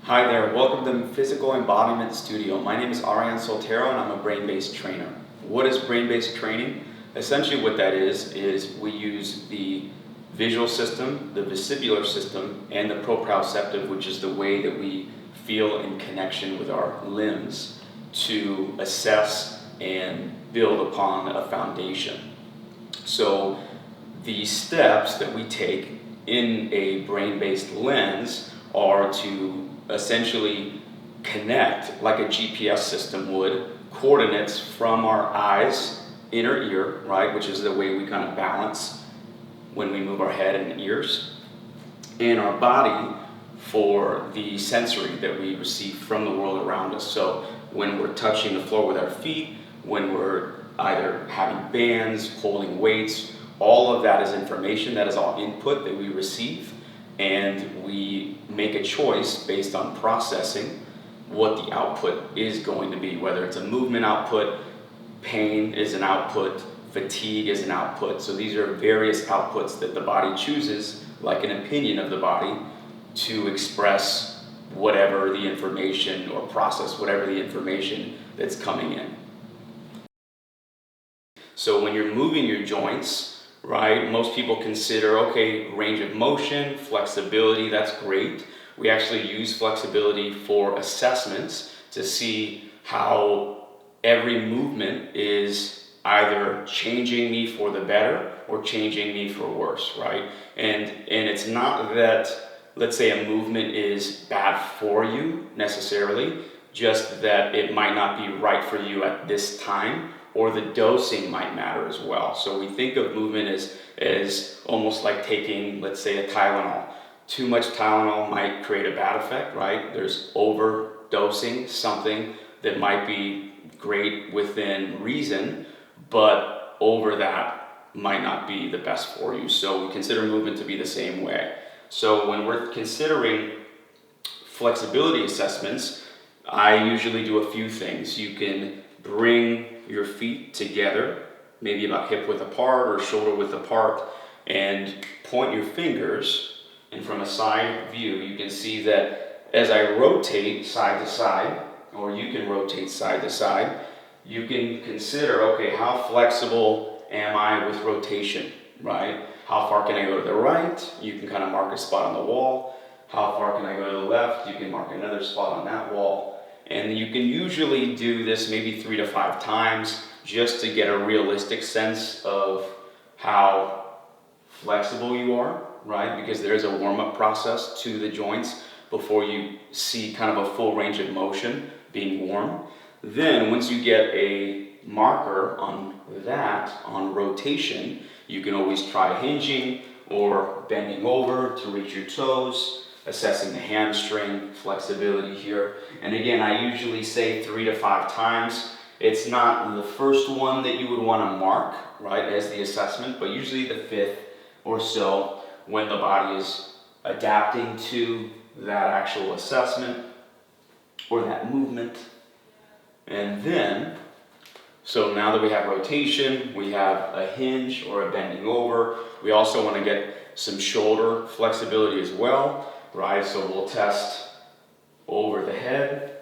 Hi there, welcome to Physical Embodiment Studio. My name is Arian Soltero and I'm a brain-based trainer. What is brain-based training? Essentially what that is we use the visual system, the vestibular system, and the proprioceptive, which is the way that we feel in connection with our limbs, to assess and build upon a foundation. So the steps that we take in a brain-based lens are to essentially connect, like a GPS system would, coordinates from our eyes, inner ear, right, which is the way we kind of balance when we move our head and ears, and our body for the sensory that we receive from the world around us. So when we're touching the floor with our feet, when we're either having bands, holding weights, all of that is information, that is all input that we receive, and we make a choice based on processing what the output is going to be, whether it's a movement output, pain is an output, fatigue is an output. So these are various outputs that the body chooses, like an opinion of the body, to express whatever the information or process whatever the information that's coming in. So when you're moving your joints, right, most people consider, okay, range of motion, flexibility, that's great. We actually use flexibility for assessments to see how every movement is either changing me for the better or changing me for worse, right? And it's not that, let's say, a movement is bad for you necessarily, just that it might not be right for you at this time, or the dosing might matter as well. So we think of movement as almost like taking, let's say, a Tylenol. Too much Tylenol might create a bad effect, right? There's overdosing something that might be great within reason, but over that might not be the best for you. So we consider movement to be the same way. So when we're considering flexibility assessments, I usually do a few things. You can bring your feet together, maybe about hip width apart or shoulder width apart, and point your fingers, and from a side view you can see that as I rotate side to side, or you can rotate side to side, you can consider, okay, how flexible am I with rotation, right? How far can I go to the right? You can kind of mark a spot on the wall. How far can I go to the left? You can mark another spot on that wall. And you can usually do this maybe 3 to 5 times just to get a realistic sense of how flexible you are, right? Because there is a warm-up process to the joints before you see kind of a full range of motion being warm. Then once you get a marker on that, on rotation, you can always try hinging or bending over to reach your toes, assessing the hamstring, flexibility here. And again, I usually say 3 to 5 times. It's not the first one that you would want to mark, right, as the assessment, but usually the 5th or so, when the body is adapting to that actual assessment or that movement. And then, so now that we have rotation, we have a hinge or a bending over. We also want to get some shoulder flexibility as well, right? So we'll test over the head,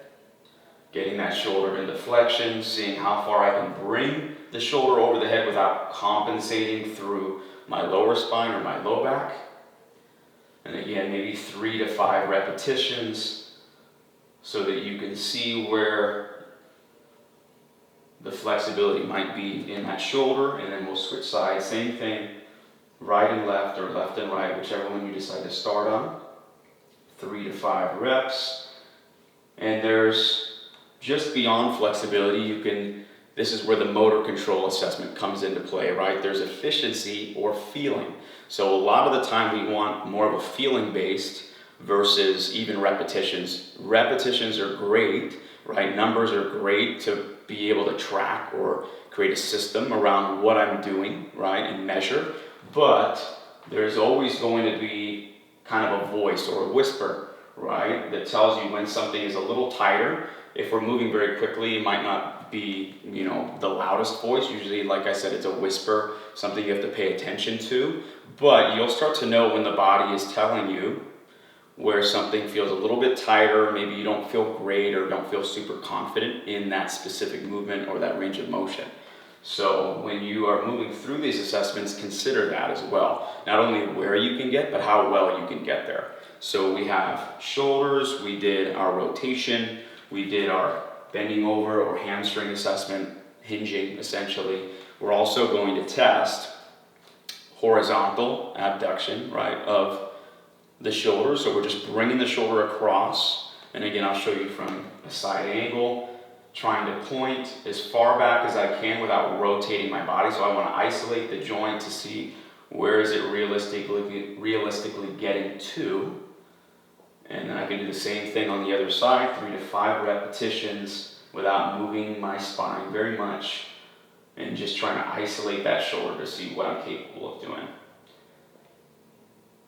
getting that shoulder into flexion, seeing how far I can bring the shoulder over the head without compensating through my lower spine or my low back. And again, maybe 3 to 5 repetitions so that you can see where the flexibility might be in that shoulder, and then we'll switch sides. Same thing, right and left, or left and right, whichever one you decide to start on. 3 to 5 reps. And there's just beyond flexibility, this is where the motor control assessment comes into play, right? There's efficiency or feeling. So a lot of the time we want more of a feeling based versus even repetitions. Repetitions are great, right? Numbers are great to be able to track or create a system around what I'm doing, right, and measure. But there's always going to be kind of a voice or a whisper, right, that tells you when something is a little tighter. If we're moving very quickly, it might not be, the loudest voice. Usually, like I said, it's a whisper, something you have to pay attention to. But you'll start to know when the body is telling you where something feels a little bit tighter, maybe you don't feel great or don't feel super confident in that specific movement or that range of motion. So when you are moving through these assessments, consider that as well. Not only where you can get, but how well you can get there. So we have shoulders, we did our rotation, we did our bending over or hamstring assessment, hinging essentially. We're also going to test horizontal abduction, right, of the shoulder. So we're just bringing the shoulder across. And again, I'll show you from a side angle, trying to point as far back as I can without rotating my body. So I want to isolate the joint to see where is it realistically getting to. And then I can do the same thing on the other side, 3 to 5 repetitions without moving my spine very much, and just trying to isolate that shoulder to see what I'm capable of doing.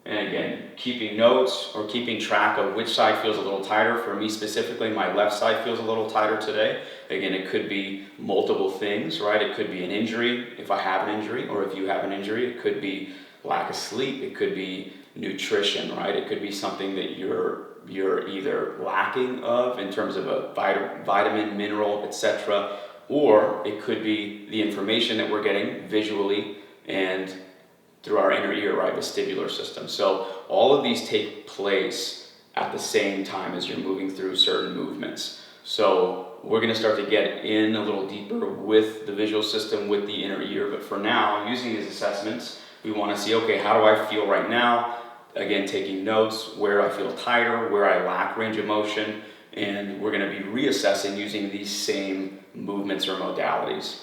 And again, keeping notes or keeping track of which side feels a little tighter. For me specifically, my left side feels a little tighter today. Again, it could be multiple things, right? It could be an injury, if I have an injury, or if you have an injury. It could be lack of sleep. It could be nutrition, right? It could be something that you're either lacking of in terms of a vitamin, mineral, etc., or it could be the information that we're getting visually and through our inner ear, right, vestibular system. So all of these take place at the same time as you're moving through certain movements. So we're going to start to get in a little deeper with the visual system, with the inner ear. But for now, using these assessments, we want to see, okay, how do I feel right now? Again, taking notes, where I feel tighter, where I lack range of motion, and we're going to be reassessing using these same movements or modalities.